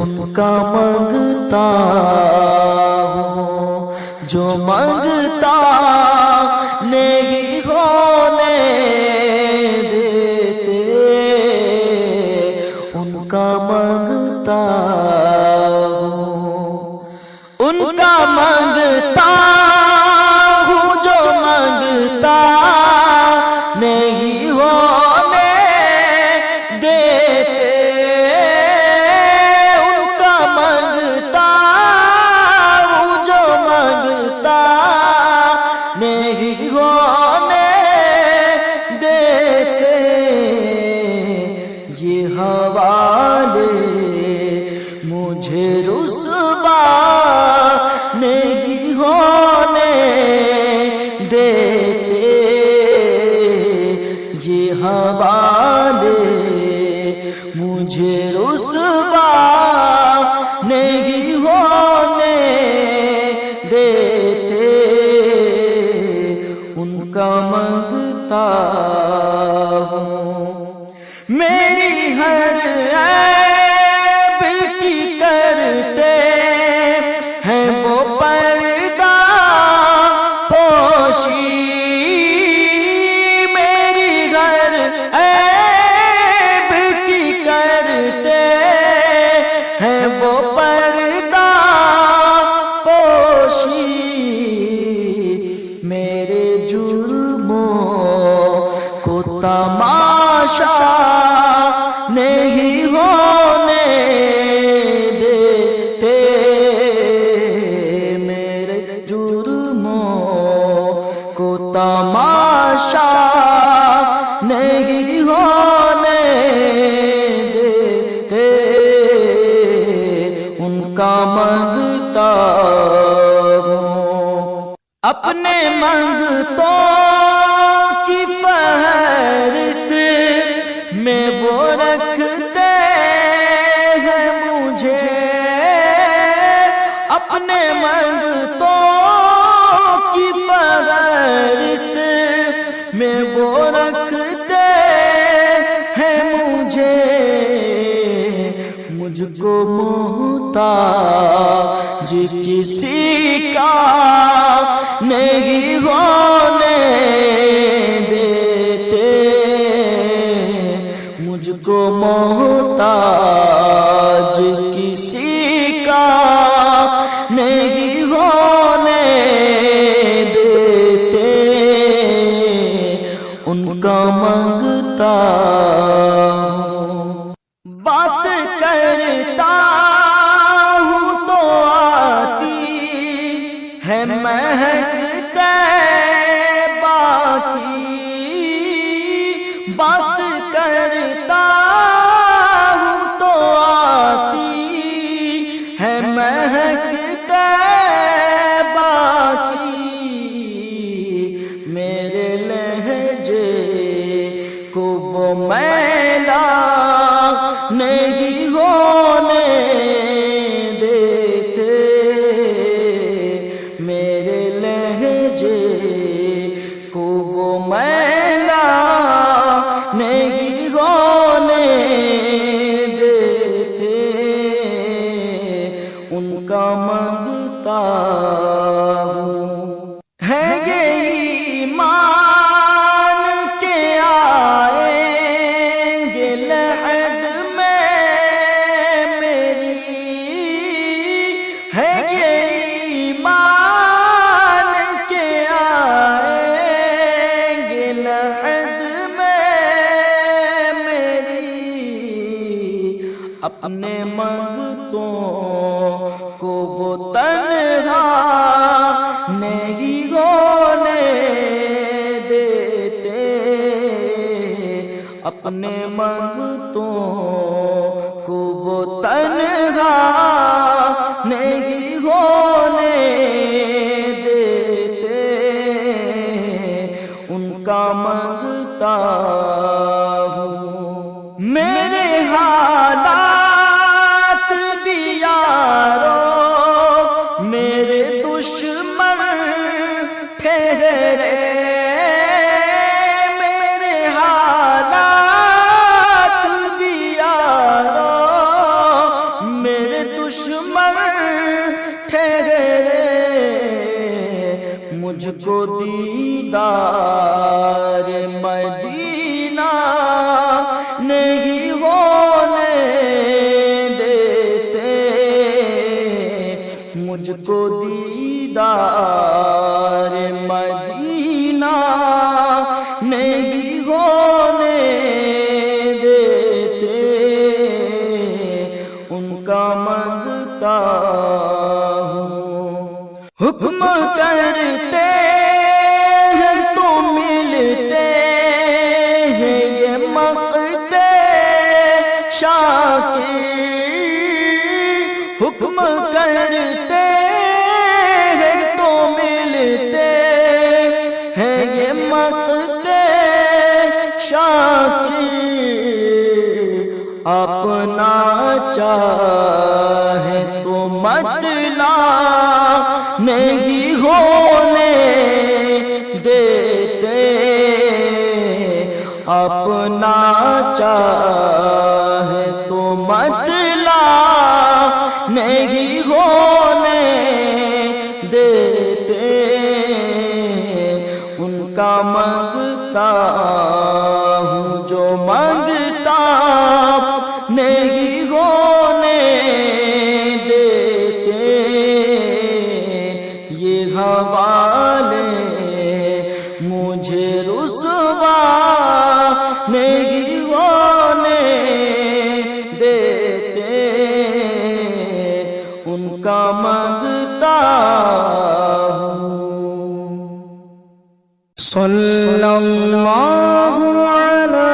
ان کا مانگتا ہوں، جو مانگتا نہیں ہونے دیتے، ان کا مانگتا ہوں، ان کا مانگتا ہوں، جو مانگتا نہیں ہونے دیتے، ان کا مانگتا ہوں، جو مانگتا نہیں ہونے دیتے، یہ حوالے مجھے رسوا نہیں ہونے دیتے، یہ حوالے مجھے رسوا نہیں ہونے دیتے، ان کا مانگتا ہوں، میری ہر عیب کی کرتے ہیں وہ پردہ پوشی، میری ہر عیب کی کرتے ہیں وہ پردہ پوشی، میرے جرموں کو تماشا نہیں ہونے دیتے، میرے جرموں کو تماشا نہیں ہونے دیتے، ان کا مانگتا ہوں، اپنے منگتوں کی فہرست میں وہ رکھتے ہیں مجھے، اپنے منگتوں کی فہرست میں وہ رکھتے ہیں مجھے، مجھ کو محتاج کسی کا نہیں ہونے دیتے، مجھ کو محتاج کسی کا نہیں ہونے دیتے، ان کا مانگتا ہوں، بات کرتا ہوں تو آتی ہے مہک طیبہ کی، بات کرتا ہوں تو آتی ہے مہک طیبہ کی، میرے لہجے کو وہ میلا نہیں ہونے دیتے، میرے لہجے کو وہ میلا نہیں ہونے دیتے، ان کا مانگتا ہوں، ہے یہ ایمان کے آئیں گے لحد میں میری، ہے یہ ایمان کے آئیں گے لحد میں میری، اپنے منگتوں کو وہ تنہا نہیں ہونے دیتے، اپنے منگتوں کو وہ تنہا نہیں ہونے دیتے، ان کا مانگتا ہوں، میرے حالات بھی یارو میرے دشمن ٹھہرے، میرے حالات بھی یارو دشمن ٹھہرے مجھ کو دیدار مدینہ نہیں ہونے دیتے، مجھ کو دیدار مدینہ نہیں ہونے دیتے، ان کا مانگتا ہوں حکم کرتے ہیں تو ملتے ہیں یہ مقتے شاکر، حکم کرتے ہیں تو ملتے ہیں یہ مقتے شاکر، اپنا چاہے تو مطلع نہیں ہونے دیتے، اپنا چاہے تو مطلع نہیں ہونے دیتے، ان کا مانگتا ہوں جو مانگتا نہیں ہونے دیتے، یہ حوالے مجھے رسوا نہیں ہونے دیتے، ان کا مانگتا ہوں۔ صلی اللہ علی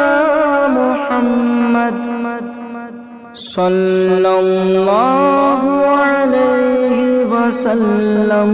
محمد صلی اللہ علیہ وسلم۔